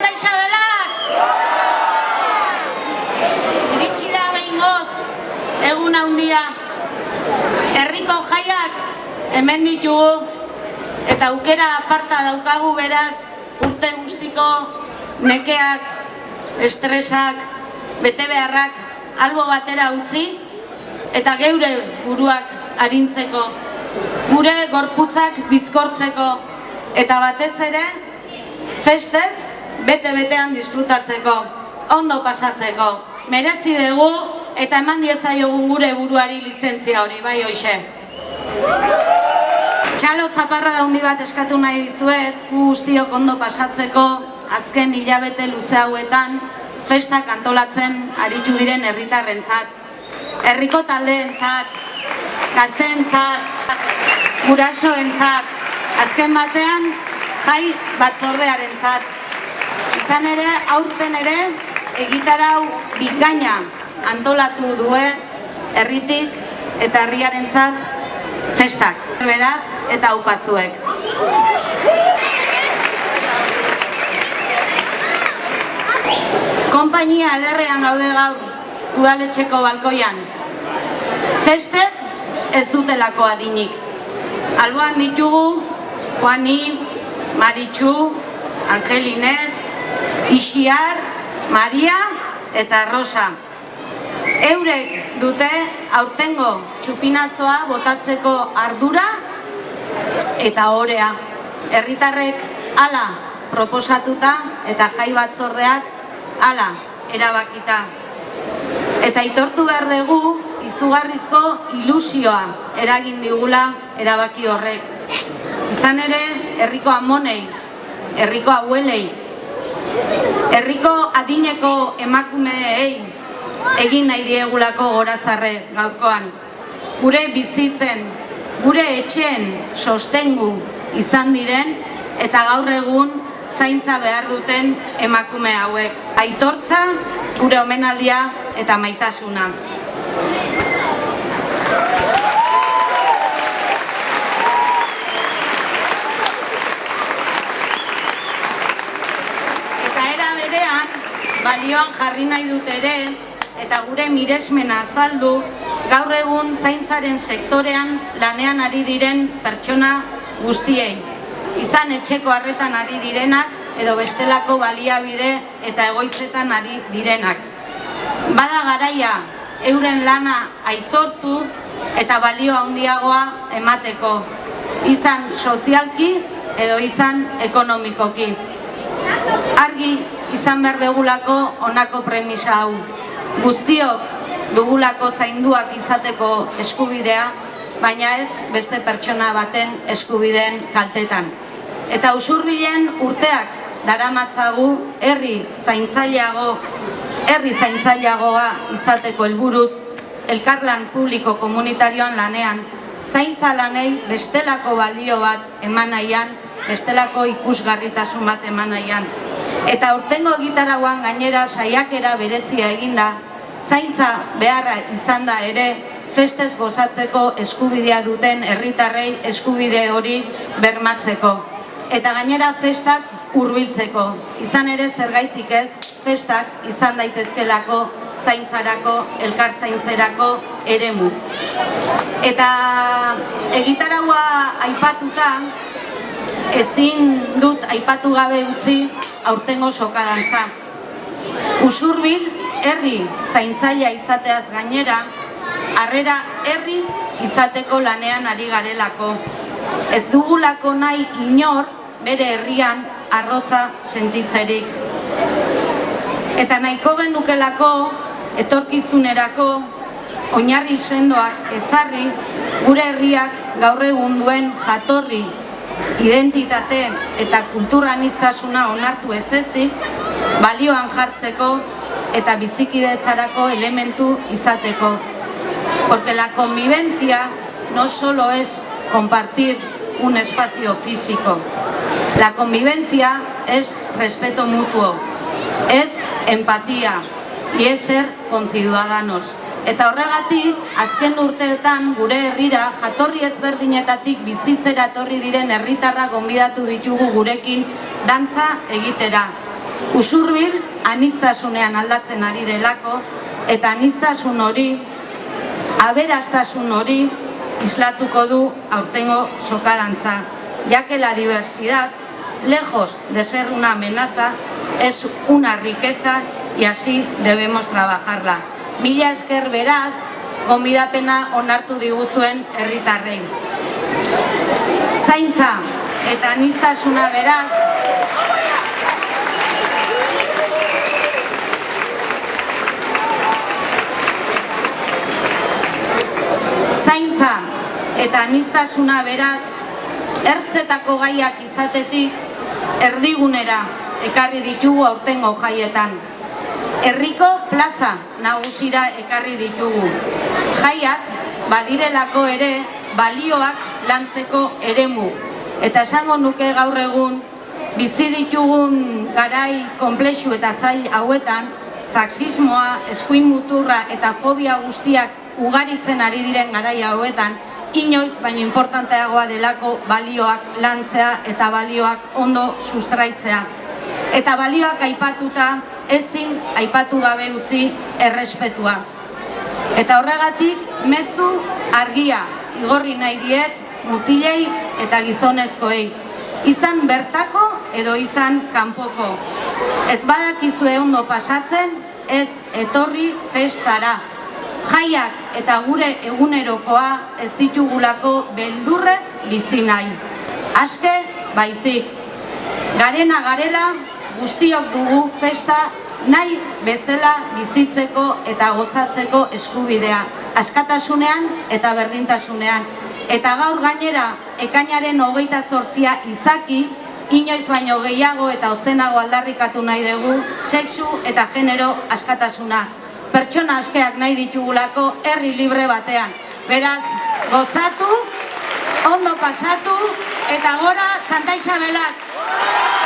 Santa Isabelak! Iritsi da behingoz, egun handia. Herriko jaiak hemen ditugu, eta aukera aparta daukagu beraz, urte guztiko nekeak, estresak, betebeharrak albo batera utzi, eta geure buruak arintzeko, gure gorputzak bizkortzeko, eta batez ere, festez, bete-betean disfrutatzeko, ondo pasatzeko, merezi dugu, eta eman diezaiogun gure buruari lizentzia hori, bai hoxe. Txalo zaparra handi bat eskatu nahi dizuet, gu guztiok ondo pasatzeko, azken hilabete luze hauetan, festak antolatzen aritu diren herritarrentzat, herriko taldeentzat, gazteentzat, gurasoentzat, azken batean jai batzordearentzat. Izan ere, aurten ere, egitarau bikaina antolatu due herritik eta herriarentzat festak. Beraz, eta aupazuek. Konpainia ederrean gaude gaur udaletxeko balkoian. Festek ez dutelako adinik. Alboan ditugu Juani, Maritxu, Angel Inez, Ixiar, Maria eta Rosa. Eurek dute aurtengo txupinazoa botatzeko ardura eta orea. Herritarrek hala proposatuta eta jai batzordeak hala erabakita. Eta aitortu behar dugu izugarrizko ilusioa eragin digula erabaki horrek. Izan ere, herriko amonei, herriko abuelei, herriko adineko emakumeei egin nahi diegulako gorazarre gaurkoan. Gure bizitzen, gure etxeen sostengu izan diren eta gaur egun zaintza behar duten emakume hauek. Aitortza, gure omenaldia eta maitasuna. Eta era berean, balioan jarri nahi dut ere, eta gure miresmena azaldu, gaur egun zaintzaren sektorean lanean ari diren pertsona guztiei. Izan etxeko harretan ari direnak, edo bestelako baliabide eta egoitzetan ari direnak. Bada garaia, euren lana aitortu eta balio handiagoa emateko. Izan sozialki edo izan ekonomikoki. Argi izan behar dugulako honako premisa hau. Guztiok dugulako zainduak izateko eskubidea, baina ez beste pertsona baten eskubideen kaltetan. Eta usurbilen urteak daramatzagu herri zaintzaileagoa izateko helburuz, elkarlan publiko komunitarioan lanean, zaintza lanei bestelako balio bat eman nahian, bestelako ikusgarritasun bat eman nahian. Eta aurtengo egitarauan gainera saiakera berezia eginda, zaintza beharra izan da ere, festez gozatzeko eskubidea duten herritarrei eskubide hori bermatzeko. Eta gainera festak hurbiltzeko. Izan ere zergaitik ez, festak izan daitezkelako zaintzarako, elkar zaintzerako eremu. Eta egitaraua aipatuta, ezin dut aipatu gabe utzi aurtengo sokadantza. Usurbil herri zaintzailea izateaz gainera, harrera herri izateko lanean ari garelako. Ez dugulako nahi inor bere herrian arrotza sentitzerik. Eta nahiko genukelako, etorkizunerako, oinarri sendoak ezarri, gure herriak gaur egun duen jatorri, identitate eta kulturaniztasuna onartu ez ezik, balioan jartzeko eta bizikidetzarako elementu izateko. Porque la convivencia no solo es compartir un espacio físico. La convivencia es respeto mutuo, es empatía y es ser conciudadanos. Eta horregatik, azken urteetan gure herrira jatorri ezberdinetatik bizitzera etorri diren herritarrak gonbidatu ditugu gurekin dantza egitera. Usurbil aniztasunean aldatzen ari delako, eta aniztasun hori, aberastasun hori, islatuko du aurtengo sokadantza, ya que la diversidad, lejos de ser una amenaza, es una riqueza y así debemos trabajarla. Mila esker beraz, gonbidapena onartu diguzuen herritarrei. Zaintza eta aniztasuna beraz, ertzetako gaiak izatetik erdigunera ekarri ditugu aurtengo jaietan. Herriko plaza nagusira ekarri ditugu. Jaiak badirelako ere balioak lantzeko eremu. Eta esango nuke gaur egun bizi ditugun garai konplexu eta zail hauetan, faxismoa, eskuin muturra eta fobia guztiak ugaritzen ari diren garai hauetan, inoiz baino importanteagoa delako balioak lantzea eta balioak ondo sustraitzea. Eta balioak aipatuta, ezin aipatu gabe utzi errespetua. Eta horregatik, mezu argia igorri nahi diet mutilei eta gizonezkoei. Izan bertako edo izan kanpoko. Ez badakizue ondo pasatzen, ez etorri festara. Jaiak eta gure egunerokoa ez ditugulako beldurrez bizi nahi. Aske baizik. Garena garela guztiok dugu festa nahi bezala bizitzeko eta gozatzeko eskubidea. Askatasunean eta berdintasunean. Eta gaur gainera ekainaren 28 izaki, inoiz baino gehiago eta ozenago aldarrikatu nahi dugu sexu eta genero askatasuna. Pertsona askeak nahi ditugulako herri libre batean. Beraz, gozatu, ondo pasatu eta gora Santa Isabelak!